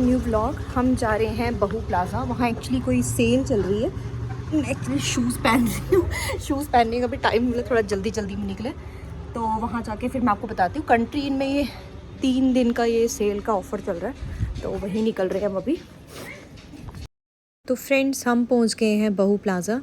New vlog. हम जा रहे हैं बहू प्लाज़ा। वहाँ एक्चुअली कोई सेल चल रही है। मैं एक्चुअली शूज़ पहन रही हूँ। शूज़ पहनने का भी टाइम मिला, थोड़ा जल्दी जल्दी में निकले, तो वहाँ जाके फिर मैं आपको बताती हूँ। कंट्री में ये 3 दिन का ये सेल का ऑफ़र चल रहा है, तो वहीं निकल रहे हैं हम अभी। तो फ्रेंड्स, हम पहुंच गए हैं बहू प्लाज़ा।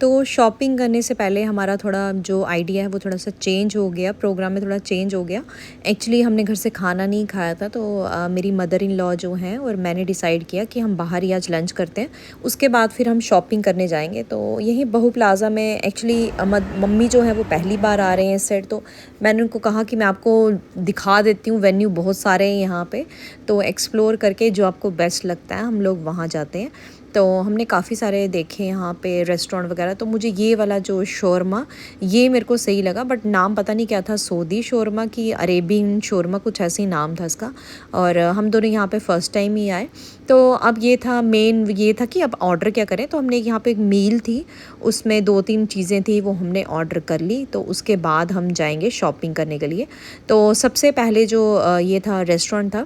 तो शॉपिंग करने से पहले हमारा थोड़ा जो आइडिया है वो थोड़ा सा चेंज हो गया, प्रोग्राम में थोड़ा चेंज हो गया। एक्चुअली हमने घर से खाना नहीं खाया था, तो मेरी मदर इन लॉ जो हैं और मैंने डिसाइड किया कि हम बाहर ही आज लंच करते हैं, उसके बाद फिर हम शॉपिंग करने जाएंगे। तो यहीं बहू प्लाज़ा में एक्चुअली मम्मी जो है वो पहली बार आ रहे हैं इस साइड, तो मैंने उनको कहा कि मैं आपको दिखा देती हूँ, वेन्यू बहुत सारे हैं यहाँ पर, तो एक्सप्लोर करके जो आपको बेस्ट लगता है हम लोग वहाँ जाते हैं। तो हमने काफ़ी सारे देखे यहाँ पे रेस्टोरेंट वगैरह, तो मुझे ये वाला जो शौरमा ये मेरे को सही लगा, बट नाम पता नहीं क्या था, सऊदी शौरमा की अरेबियन शौरमा, कुछ ऐसे ही नाम था इसका। और हम दोनों यहाँ पे फ़र्स्ट टाइम ही आए, तो अब ये था मेन, ये था कि अब ऑर्डर क्या करें। तो हमने यहाँ पे एक मील थी, उसमें 2-3 चीज़ें थी, वो हमने ऑर्डर कर ली। तो उसके बाद हम जाएंगे शॉपिंग करने के लिए। तो सबसे पहले जो ये था रेस्टोरेंट था,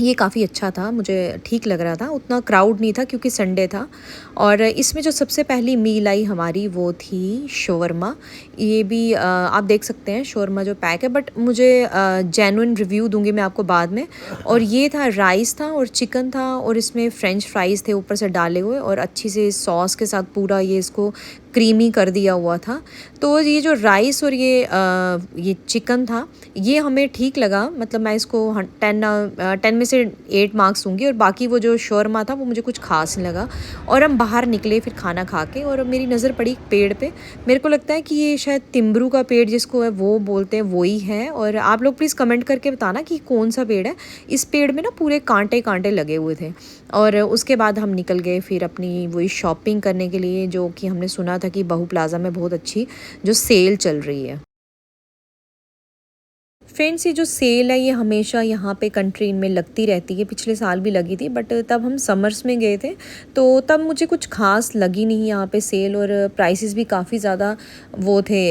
ये काफ़ी अच्छा था, मुझे ठीक लग रहा था, उतना क्राउड नहीं था क्योंकि संडे था। और इसमें जो सबसे पहली मील आई हमारी वो थी शौरमा। ये भी आप देख सकते हैं शौरमा जो पैक है, बट मुझे जेन्युइन रिव्यू दूंगी मैं आपको बाद में। और ये था, राइस था और चिकन था, और इसमें फ्रेंच फ्राइज़ थे ऊपर से डाले हुए, और अच्छी से सॉस के साथ पूरा ये इसको क्रीमी कर दिया हुआ था। तो ये जो राइस और ये चिकन था, ये हमें ठीक लगा, मतलब मैं इसको 10 में से 8 मार्क्स दूँगी। और बाकी वो जो शौरमा था वो मुझे कुछ खास नहीं लगा। और हम बाहर निकले फिर खाना खा के, और मेरी नज़र पड़ी एक पेड़ पे। मेरे को लगता है कि ये शायद तिम्बरू का पेड़ जिसको है वो बोलते हैं, वो ही है। और आप लोग प्लीज़ कमेंट करके बताना कि कौन सा पेड़ है। इस पेड़ में ना पूरे कांटे कांटे लगे हुए थे। और उसके बाद हम निकल गए फिर अपनी वही शॉपिंग करने के लिए, जो कि हमने सुना था कि बहू प्लाज़ा में बहुत अच्छी जो सेल चल रही है। फ्रेंड्स, ये जो सेल है ये हमेशा यहाँ पे कंट्री में लगती रहती है, पिछले साल भी लगी थी, बट तब हम समर्स में गए थे, तो तब मुझे कुछ खास लगी नहीं यहाँ पे सेल। और प्राइसेस भी काफ़ी ज़्यादा वो थे,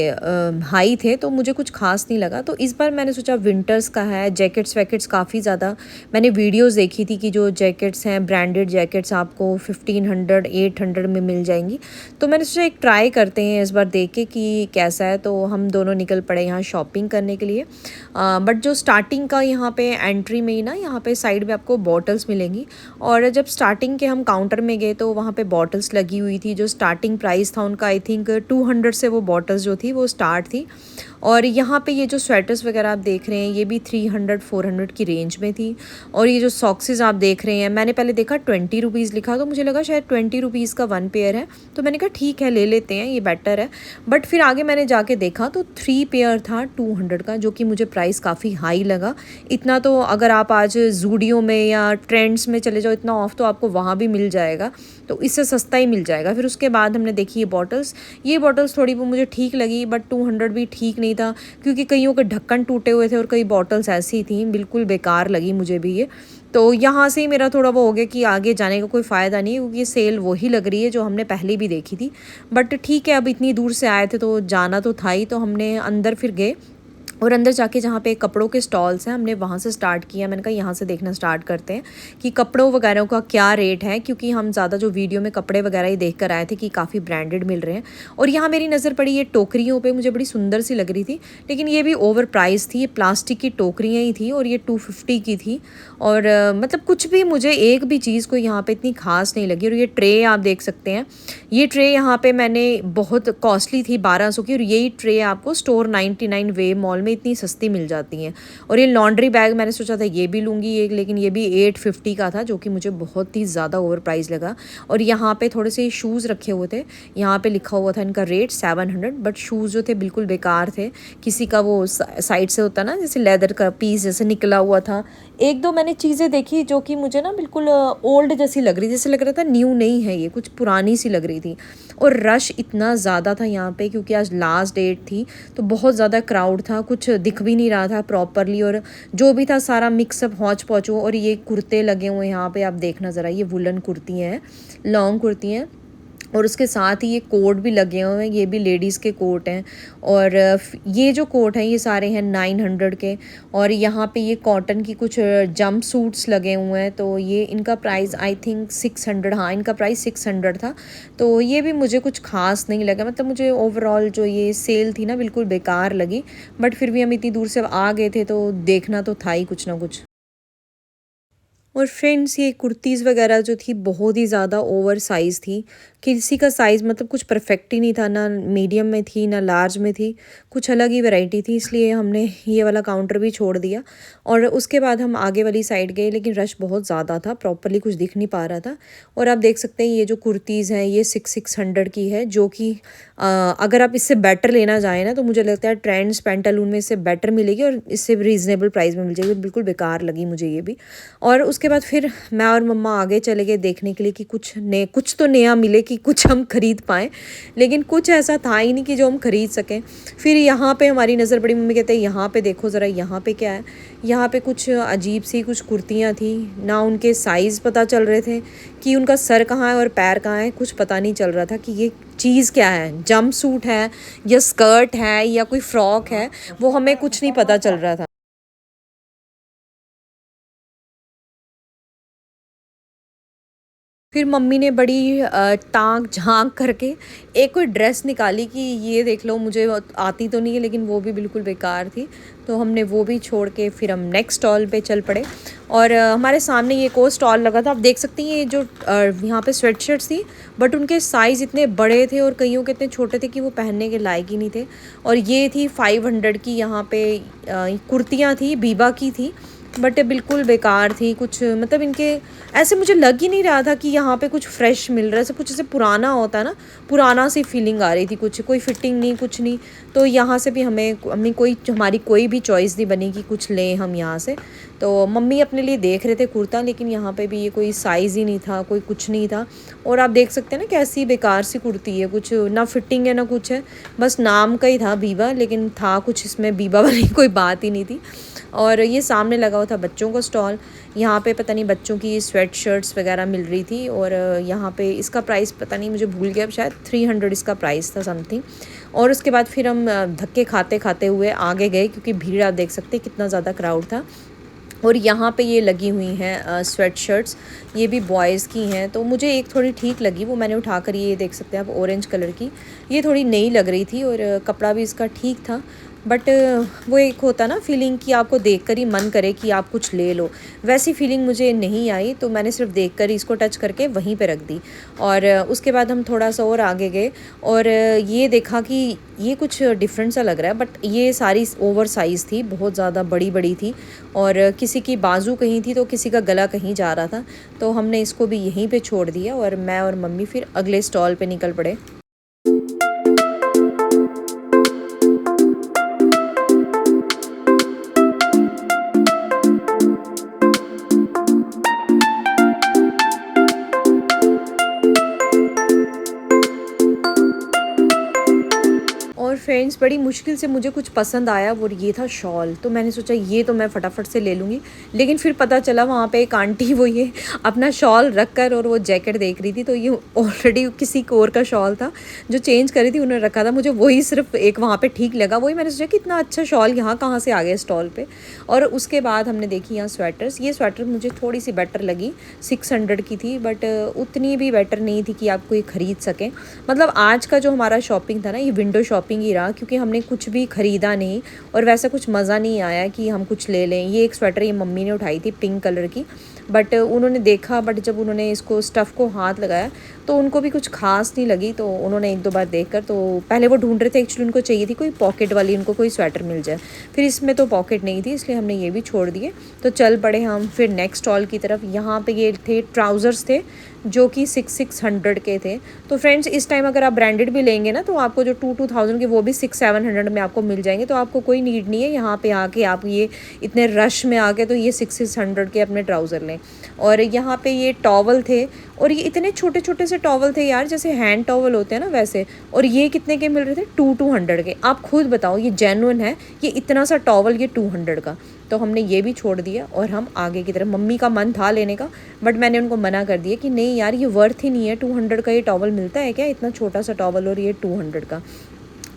हाई थे, तो मुझे कुछ खास नहीं लगा। तो इस बार मैंने सोचा विंटर्स का है, जैकेट्स वैकेट्स काफ़ी ज़्यादा मैंने वीडियोज़ देखी थी कि जो जैकेट्स हैं, ब्रांडेड जैकेट्स आपको 1500-800 में मिल जाएंगी। तो मैंने सोचा एक ट्राई करते हैं इस बार देख के कि कैसा है। तो हम दोनों निकल पड़े यहाँ शॉपिंग करने के लिए। बट जो स्टार्टिंग का यहाँ पे एंट्री में ही ना, यहाँ पे साइड में आपको बॉटल्स मिलेंगी। और जब स्टार्टिंग के हम काउंटर में गए तो वहाँ पे बॉटल्स लगी हुई थी। जो स्टार्टिंग प्राइस था उनका, आई थिंक 200 से वो बॉटल्स जो थी वो स्टार्ट थी। और यहाँ पे ये जो स्वेटर्स वगैरह आप देख रहे हैं, ये भी 300-400 की रेंज में थी। और ये जो सॉक्सेस आप देख रहे हैं, मैंने पहले देखा 20 रुपीज़ लिखा, तो मुझे लगा शायद 20 रुपीज़ का 1 पेयर है, तो मैंने कहा ठीक है ले लेते हैं, ये बेटर है। बट फिर आगे मैंने जाके देखा तो 3 पेयर था 200 का, जो कि मुझे प्राइस काफ़ी हाई लगा। इतना तो अगर आप आज जूडियो में या ट्रेंड्स में चले जाओ, इतना ऑफ तो आपको वहाँ भी मिल जाएगा, तो इससे सस्ता ही मिल जाएगा। फिर उसके बाद हमने देखी ये बॉटल्स थोड़ी वो मुझे ठीक लगी, बट 200 भी ठीक नहीं था, क्योंकि कईयों के ढक्कन टूटे हुए थे और कई बॉटल्स ऐसी थी, बिल्कुल बेकार लगी मुझे भी ये। तो यहाँ से ही मेरा थोड़ा वो हो गया कि आगे जाने का कोई फ़ायदा नहीं है, क्योंकि ये सेल वही लग रही है जो हमने पहले भी देखी थी। बट ठीक है, अब इतनी दूर से आए थे तो जाना तो था ही, तो हमने अंदर फिर गए। और अंदर जाके जहाँ पे कपड़ों के स्टॉल्स हैं, हमने वहाँ से स्टार्ट किया। मैंने कहा यहाँ से देखना स्टार्ट करते हैं कि कपड़ों वगैरह का क्या रेट है, क्योंकि हम ज़्यादा जो वीडियो में कपड़े वगैरह ही देख कर आए थे कि काफ़ी ब्रांडेड मिल रहे हैं। और यहाँ मेरी नज़र पड़ी ये टोकरियों पे, मुझे बड़ी सुंदर सी लग रही थी, लेकिन ये भी ओवर प्राइस थी। ये प्लास्टिक की टोकरियाँ ही थी और ये 250 की थी। और मतलब कुछ भी मुझे एक भी चीज़ को यहाँ पर इतनी खास नहीं लगी। और ये ट्रे आप देख सकते हैं, ये ट्रे यहाँ पर मैंने बहुत कॉस्टली थी, 1200 की, और यही ट्रे आपको स्टोर 99 वे मॉल में इतनी सस्ती मिल जाती हैं। और ये लॉन्ड्री बैग मैंने सोचा था ये भी लूँगी एक, लेकिन ये भी 850 का था, जो कि मुझे बहुत ही ज़्यादा ओवर प्राइस लगा। और यहाँ पे थोड़े से शूज़ रखे हुए थे, यहाँ पे लिखा हुआ था इनका रेट 700, बट शूज़ जो थे बिल्कुल बेकार थे। किसी का वो साइड से होता ना, जैसे लेदर का पीस जैसे निकला हुआ था। एक दो मैंने चीज़ें देखी जो कि मुझे ना बिल्कुल ओल्ड जैसी लग रही, जैसे लग रहा था न्यू नहीं है, ये कुछ पुरानी सी लग रही थी। और रश इतना ज़्यादा था यहाँ पे, क्योंकि आज लास्ट डेट थी, तो बहुत ज़्यादा क्राउड था, कुछ दिख भी नहीं रहा था प्रॉपरली। और जो भी था सारा मिक्सअप हौच पौचो। और ये कुर्ते लगे हुए हैं यहाँ पे, आप देखना ज़रा, ये वुलन कुर्ती हैं, लॉन्ग कुर्ती हैं। और उसके साथ ही ये कोट भी लगे हुए हैं, ये भी लेडीज़ के कोट हैं। और ये जो कोट हैं ये सारे हैं 900 के। और यहाँ पे ये कॉटन की कुछ जंप सूट्स लगे हुए हैं, तो ये इनका प्राइस आई थिंक 600, हाँ इनका प्राइस 600 था। तो ये भी मुझे कुछ खास नहीं लगा, मतलब मुझे ओवरऑल जो ये सेल थी ना बिल्कुल बेकार लगी। बट फिर भी हम इतनी दूर से आ गए थे तो देखना तो था ही कुछ ना कुछ। और फ्रेंड्स ये कुर्तीज़ वगैरह जो थी बहुत ही ज़्यादा ओवर साइज़ थी। किसी का साइज़ मतलब कुछ परफेक्ट ही नहीं था, ना मीडियम में थी ना लार्ज में थी, कुछ अलग ही वैरायटी थी। इसलिए हमने ये वाला काउंटर भी छोड़ दिया और उसके बाद हम आगे वाली साइड गए, लेकिन रश बहुत ज़्यादा था, प्रॉपरली कुछ दिख नहीं पा रहा था। और आप देख सकते हैं ये जो कुर्तीज़ हैं ये 600 की है, जो कि अगर आप इससे बेटर लेना चाहें ना तो मुझे लगता है ट्रेंड्स पैंटालून में इससे बेटर मिलेगी और इससे रीज़नेबल प्राइस में मिल जाएगी। बिल्कुल बेकार लगी मुझे ये भी। और उसके बाद फिर मैं और मम्मा आगे चले गए देखने के लिए कि कुछ तो नया मिले कि कुछ हम ख़रीद पाएँ, लेकिन कुछ ऐसा था ही नहीं कि जो हम ख़रीद सकें। फिर यहाँ पे हमारी नज़र पड़ी, मम्मी कहते हैं यहाँ पे देखो ज़रा, यहाँ पे क्या है। यहाँ पे कुछ अजीब सी कुछ कुर्तियाँ थी, ना उनके साइज़ पता चल रहे थे कि उनका सर कहाँ है और पैर कहाँ है, कुछ पता नहीं चल रहा था कि ये चीज़ क्या है, जंप सूट है या स्कर्ट है या कोई फ़्रॉक है, वो हमें कुछ नहीं पता चल रहा था। फिर मम्मी ने बड़ी ताक झांक करके एक कोई ड्रेस निकाली कि ये देख लो, मुझे आती तो नहीं है लेकिन वो भी बिल्कुल बेकार थी। तो हमने वो भी छोड़ के फिर हम नेक्स्ट स्टॉल पे चल पड़े। और हमारे सामने ये एक और स्टॉल लगा था, आप देख सकते हैं ये जो यहाँ पे स्वेट शर्ट्स थी, बट उनके साइज़ इतने बड़े थे और कईयों के इतने छोटे थे कि वो पहनने के लायक ही नहीं थे। और ये थी 500 की, यहाँ पे कुर्तियाँ थी, बीबा की थी, बट बिल्कुल बेकार थी। कुछ मतलब इनके ऐसे मुझे लग ही नहीं रहा था कि यहाँ पे कुछ फ्रेश मिल रहा है, ऐसे कुछ ऐसे पुराना होता है ना, पुराना सी फीलिंग आ रही थी, कुछ कोई फिटिंग नहीं, कुछ नहीं। तो यहाँ से भी हमारी कोई भी चॉइस नहीं बनी कि कुछ लें हम यहाँ से। तो मम्मी अपने लिए देख रहे थे कुर्ता, लेकिन यहाँ पे भी ये कोई साइज़ ही नहीं था, कोई कुछ नहीं था। और आप देख सकते हैं ना कैसी बेकार सी कुर्ती है, कुछ ना फिटिंग है ना कुछ है, बस नाम का ही था बीबा, लेकिन था कुछ इसमें बीबा वाली कोई बात ही नहीं थी। और ये सामने लगा हुआ था बच्चों का स्टॉल, यहाँ पे पता नहीं बच्चों की स्वेट शर्ट्स वगैरह मिल रही थी। और यहाँ पे इसका प्राइस पता नहीं, मुझे भूल गया, शायद 300 इसका प्राइस था समथिंग। और उसके बाद फिर हम धक्के खाते खाते हुए आगे गए, क्योंकि भीड़ आप देख सकते हैं कितना ज़्यादा क्राउड था। और यहाँ पे ये लगी हुई हैं स्वेट शर्ट्स, ये भी बॉयज़ की हैं। तो मुझे एक थोड़ी ठीक लगी, वो मैंने उठा कर, ये देख सकते हैं आप, ऑरेंज कलर की। ये थोड़ी नई लग रही थी और कपड़ा भी इसका ठीक था। बट वो एक होता ना फीलिंग कि आपको देखकर ही मन करे कि आप कुछ ले लो, वैसी फीलिंग मुझे नहीं आई। तो मैंने सिर्फ देखकर ही इसको टच करके वहीं पे रख दी। और उसके बाद हम थोड़ा सा और आगे गए और ये देखा कि ये कुछ डिफरेंट सा लग रहा है, बट ये सारी ओवर साइज़ थी, बहुत ज़्यादा बड़ी बड़ी थी। और किसी की बाजू कहीं थी तो किसी का गला कहीं जा रहा था। तो हमने इसको भी यहीं पे छोड़ दिया और मैं और मम्मी फिर अगले स्टॉल पे निकल पड़े। और फ्रेंड्स बड़ी मुश्किल से मुझे कुछ पसंद आया, वो ये था शॉल। तो मैंने सोचा ये तो मैं फटाफट से ले लूँगी, लेकिन फिर पता चला वहाँ पे एक आंटी वो ये अपना शॉल रख कर और वो जैकेट देख रही थी। तो ये ऑलरेडी किसी और का शॉल था जो चेंज करी थी, उन्होंने रखा था। मुझे वही सिर्फ एक वहाँ पे ठीक लगा, वही मैंने सोचा कि इतना अच्छा शॉल यहाँ कहाँ से आ गया स्टॉल पे। और उसके बाद हमने देखी यहाँ स्वेटर्स। ये स्वेटर मुझे थोड़ी सी बेटर लगी, 600 की थी, बट उतनी भी बेटर नहीं थी कि आप कोई ख़रीद सकें। मतलब आज का जो हमारा शॉपिंग था ना, ये विंडो शॉपिंग ही रहा, क्योंकि हमने कुछ भी ख़रीदा नहीं और वैसा कुछ मज़ा नहीं आया कि हम कुछ ले लें। ये एक स्वेटर ये मम्मी ने उठाई थी पिंक कलर की, बट उन्होंने देखा, बट जब उन्होंने इसको स्टफ़ को हाथ लगाया तो उनको भी कुछ खास नहीं लगी। तो उन्होंने एक दो बार देखकर, तो पहले वो ढूंढ रहे थे, एक्चुअली उनको चाहिए थी कोई पॉकेट वाली, उनको कोई स्वेटर मिल जाए। फिर इसमें तो पॉकेट नहीं थी, इसलिए हमने ये भी छोड़ दिए। तो चल पड़े हम फिर नेक्स्ट स्टॉल की तरफ। यहाँ पे ये थे ट्राउज़र्स थे जो कि 600 के थे। तो फ्रेंड्स इस टाइम अगर आप ब्रांडेड भी लेंगे ना, तो आपको जो 2000 के वो भी 600-700 में आपको मिल जाएंगे। तो आपको कोई नीड नहीं है यहाँ पे आके आप ये इतने रश में आके तो ये 600 के अपने ट्राउज़र लें। और यहाँ पे ये टॉवल थे और ये इतने छोटे छोटे से टॉवल थे यार, जैसे हैंड टॉवल होते हैं ना वैसे। और ये कितने के मिल रहे थे? 200 के। आप खुद बताओ ये जेन्युइन है? ये इतना सा टॉवल ये 200 का। तो हमने ये भी छोड़ दिया और हम आगे की तरफ, मम्मी का मन था लेने का बट मैंने उनको मना कर दिया कि नहीं यार ये वर्थ ही नहीं है, 200 का ये टॉवल मिलता है क्या, इतना छोटा सा टॉवल और ये 200 का।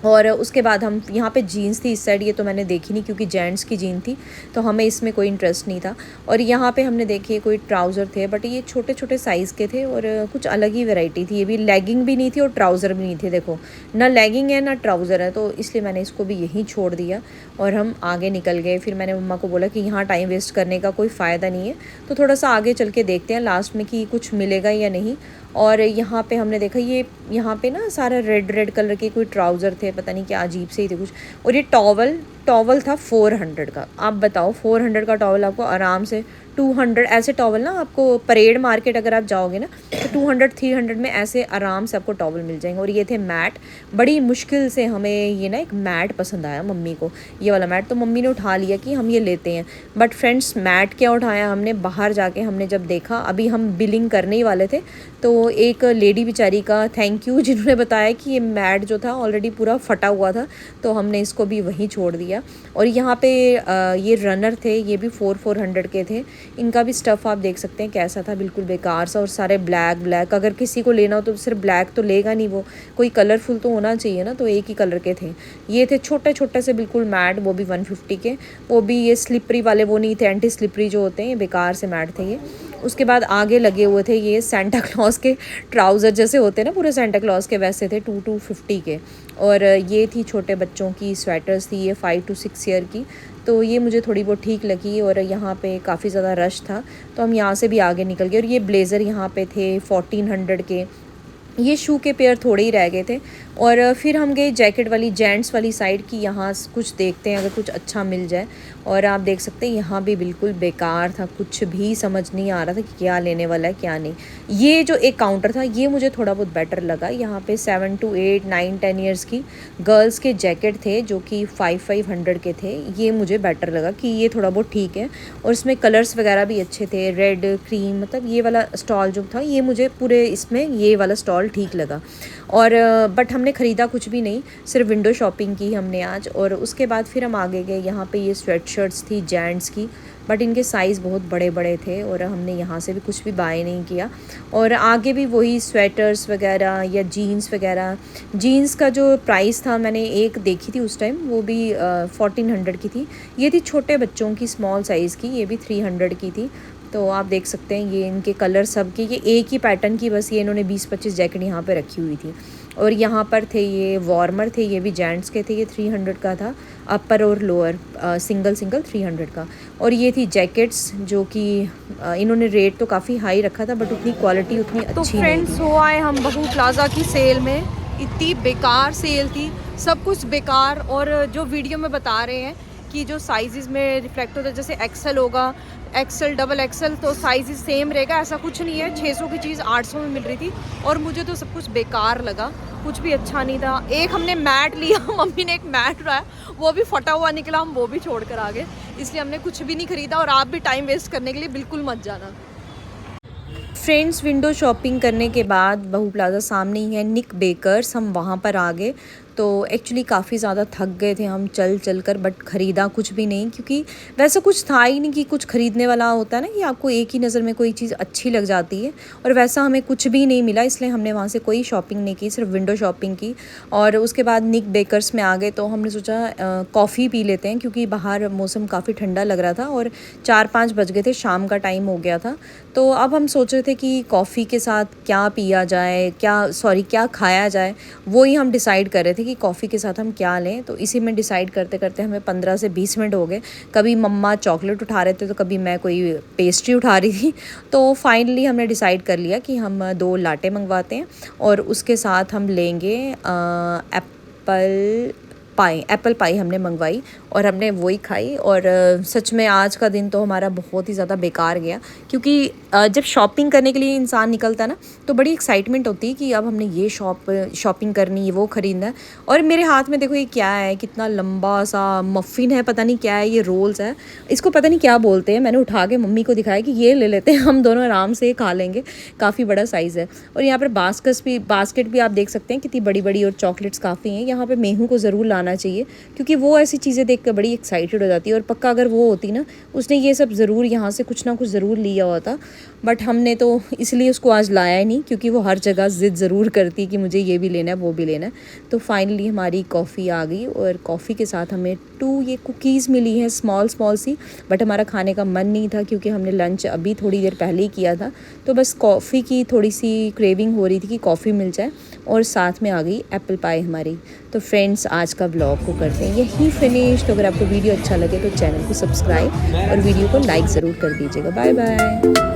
और उसके बाद हम यहाँ पे जीन्स थी इस साइड, ये तो मैंने देखी नहीं क्योंकि जेंट्स की जीन थी तो हमें इसमें कोई इंटरेस्ट नहीं था। और यहाँ पे हमने देखे कोई ट्राउज़र थे बट ये छोटे छोटे साइज़ के थे और कुछ अलग ही वैरायटी थी। ये भी लेगिंग भी नहीं थी और ट्राउज़र भी नहीं थे, देखो ना लेगिंग है ना ट्राउज़र है, तो इसलिए मैंने इसको भी यहीं छोड़ दिया और हम आगे निकल गए। फिर मैंने मम्मा को बोला कि यहाँ टाइम वेस्ट करने का कोई फ़ायदा नहीं है, तो थोड़ा सा आगे चल के देखते हैं लास्ट में कि कुछ मिलेगा या नहीं। और यहाँ पे हमने देखा ये यहाँ पे ना सारा रेड रेड कलर के कोई ट्राउज़र थे, पता नहीं क्या अजीब से ही थे कुछ। और ये टॉवल था 400 का। आप बताओ 400 का टॉवल आपको आराम से 200 ऐसे टॉवल ना आपको परेड मार्केट अगर आप जाओगे ना तो 200-300 में ऐसे आराम से आपको टॉवल मिल जाएंगे। और ये थे मैट, बड़ी मुश्किल से हमें ये ना एक मैट पसंद आया मम्मी को, ये वाला मैट, तो मम्मी ने उठा लिया कि हम ये लेते हैं। बट फ्रेंड्स मैट क्या उठाया हमने, बाहर जाके हमने जब देखा, अभी हम बिलिंग करने ही वाले थे तो एक लेडी बेचारी का थैंक यू जिन्होंने बताया कि ये मैट जो था ऑलरेडी पूरा फटा हुआ था, तो हमने इसको भी वहीं छोड़ दिया। और यहाँ पे ये रनर थे, ये भी 400 के थे। इनका भी स्टफ़ आप देख सकते हैं कैसा था, बिल्कुल बेकार सा और सारे ब्लैक। अगर किसी को लेना हो तो सिर्फ ब्लैक तो लेगा नहीं, वो कोई कलरफुल तो होना चाहिए ना, तो एक ही कलर के थे। ये थे छोटे छोटे से बिल्कुल मैट, वो भी 150 के, वो भी ये स्लिपरी वाले वो नहीं थे, एंटी स्लिपरी जो होते हैं, ये बेकार से मैट थे ये। उसके बाद आगे लगे हुए थे ये सेंटा क्लॉज के ट्राउज़र जैसे होते हैं ना पूरे सेंटा क्लॉज के, वैसे थे 250 के। और ये थी छोटे बच्चों की स्वेटर्स थी, ये 5 to 6 ईयर की, तो ये मुझे थोड़ी बहुत ठीक लगी। और यहाँ पे काफ़ी ज़्यादा रश था तो हम यहाँ से भी आगे निकल गए। और ये ब्लेज़र यहाँ पे थे 1400 के, ये शू के पेयर थोड़े ही रह गए थे। और फिर हम गए जैकेट वाली जेंट्स वाली साइड की, यहाँ कुछ देखते हैं अगर कुछ अच्छा मिल जाए। और आप देख सकते हैं यहाँ भी बिल्कुल बेकार था, कुछ भी समझ नहीं आ रहा था कि क्या लेने वाला है क्या नहीं। ये जो एक काउंटर था ये मुझे थोड़ा बहुत बेटर लगा, यहाँ पे 7 to 8, 9, 10 ईयर्स की गर्ल्स के जैकेट थे जो कि 500 के थे, ये मुझे बेटर लगा कि ये थोड़ा बहुत ठीक है। और इसमें कलर्स वगैरह भी अच्छे थे, रेड क्रीम, मतलब ये वाला स्टॉल जो था ये मुझे पूरे इसमें ये वाला स्टॉल ठीक लगा। और बट हमने ख़रीदा कुछ भी नहीं, सिर्फ विंडो शॉपिंग की हमने आज। और उसके बाद फिर हम आगे गए, यहाँ पे ये स्वेट शर्ट्स थी जेंट्स की, बट इनके साइज़ बहुत बड़े बड़े थे और हमने यहाँ से भी कुछ भी बाय नहीं किया। और आगे भी वही स्वेटर्स वगैरह या जीन्स वगैरह। जीन्स का जो प्राइस था मैंने एक देखी थी उस टाइम, वो भी 1400 की थी। ये थी छोटे बच्चों की स्मॉल साइज़ की, ये भी 300 की थी। तो आप देख सकते हैं ये इनके कलर सब के, ये एक ही पैटर्न की बस ये इन्होंने 20-25 जैकेट यहाँ पे रखी हुई थी। और यहाँ पर थे ये वार्मर थे, ये भी जेंट्स के थे, ये 300 का था, अपर और लोअर सिंगल 300 का। और ये थी जैकेट्स जो कि इन्होंने रेट तो काफ़ी हाई रखा था बट उतनी क्वालिटी उतनी अच्छी नहीं थी। तो फ्रेंड्स हो आए हम बहू प्लाजा की सेल में, इतनी बेकार सेल थी, सब कुछ बेकार। और जो वीडियो में बता रहे हैं कि जो साइज़ में रिफ्लेक्ट होता है, जैसे एक्सेल होगा, एक्सेल डबल एक्सेल तो साइज़ सेम रहेगा, ऐसा कुछ नहीं है। 600 की चीज़ 800 में मिल रही थी और मुझे तो सब कुछ बेकार लगा, कुछ भी अच्छा नहीं था। एक हमने मैट लिया, मम्मी ने एक मैट लाया, वो भी फटा हुआ निकला, हम वो भी छोड़ कर आ गए, इसलिए हमने कुछ भी नहीं ख़रीदा। और आप भी टाइम वेस्ट करने के लिए बिल्कुल मत जाना। फ्रेंड्स विंडो शॉपिंग करने के बाद बहू प्लाज़ा सामने ही है निक बेकर्स, हम वहाँ पर आ गए। तो एक्चुअली काफ़ी ज़्यादा थक गए थे हम चल कर, बट ख़रीदा कुछ भी नहीं क्योंकि वैसा कुछ था ही नहीं कि कुछ ख़रीदने वाला होता है ना कि आपको एक ही नज़र में कोई चीज़ अच्छी लग जाती है, और वैसा हमें कुछ भी नहीं मिला, इसलिए हमने वहाँ से कोई शॉपिंग नहीं की, सिर्फ विंडो शॉपिंग की। और उसके बाद निक बेकर्स में आ गए तो हमने सोचा कॉफ़ी पी लेते हैं क्योंकि बाहर मौसम काफ़ी ठंडा लग रहा था और 4-5 बज गए थे, शाम का टाइम हो गया था। तो अब हम सोच रहे थे कि कॉफ़ी के साथ क्या पिया जाए, क्या खाया जाए, वो ही हम डिसाइड कर रहे थे कि कॉफ़ी के साथ हम क्या लें। तो इसी में डिसाइड करते करते हमें 15 से 20 मिनट हो गए, कभी मम्मा चॉकलेट उठा रहे थे तो कभी मैं कोई पेस्ट्री उठा रही थी। तो फाइनली हमने डिसाइड कर लिया कि हम 2 लाटे मंगवाते हैं और उसके साथ हम लेंगे एप्पल पाई हमने मंगवाई। और हमने वही खाई। और सच में आज का दिन तो हमारा बहुत ही ज़्यादा बेकार गया, क्योंकि जब शॉपिंग करने के लिए इंसान निकलता है ना, तो बड़ी एक्साइटमेंट होती है कि अब हमने ये शॉपिंग करनी है, वो ख़रीदना है। और मेरे हाथ में देखो ये क्या है, कितना लंबा सा मफ़िन है, पता नहीं क्या है, ये रोल्स है, इसको पता नहीं क्या बोलते हैं। मैंने उठा के मम्मी को दिखाया कि ये ले लेते हैं, हम दोनों आराम से खा लेंगे, काफ़ी बड़ा साइज़ है। और यहाँ पर बास्केट भी आप देख सकते हैं कितनी बड़ी बड़ी, और चॉकलेट्स काफ़ी हैं। यहाँ पे मेहू को ज़रूर लाना चाहिए, क्योंकि वो ऐसी चीज़ें देख कर बड़ी एक्साइटेड हो जाती है। और पक्का अगर वो होती ना, उसने ये सब ज़रूर यहाँ से कुछ ना कुछ ज़रूर लिया होता, बट हमने तो इसलिए उसको आज लाया ही नहीं, क्योंकि वो हर जगह ज़िद ज़रूर करती है कि मुझे ये भी लेना है, वो भी लेना है। तो फाइनली हमारी कॉफ़ी आ गई, और कॉफ़ी के साथ हमें 2 ये कुकीज़ मिली हैं, स्मॉल सी। बट हमारा खाने का मन नहीं था, क्योंकि हमने लंच अभी थोड़ी देर पहले ही किया था। तो बस कॉफ़ी की थोड़ी सी क्रेविंग हो रही थी कि कॉफ़ी मिल जाए, और साथ में आ गई एप्पल पाई हमारी। तो फ्रेंड्स, आज का ब्लॉग को करते हैं यही फिनिश। तो अगर आपको वीडियो अच्छा लगे तो चैनल को सब्सक्राइब और वीडियो को लाइक ज़रूर कर दीजिएगा। Bye bye.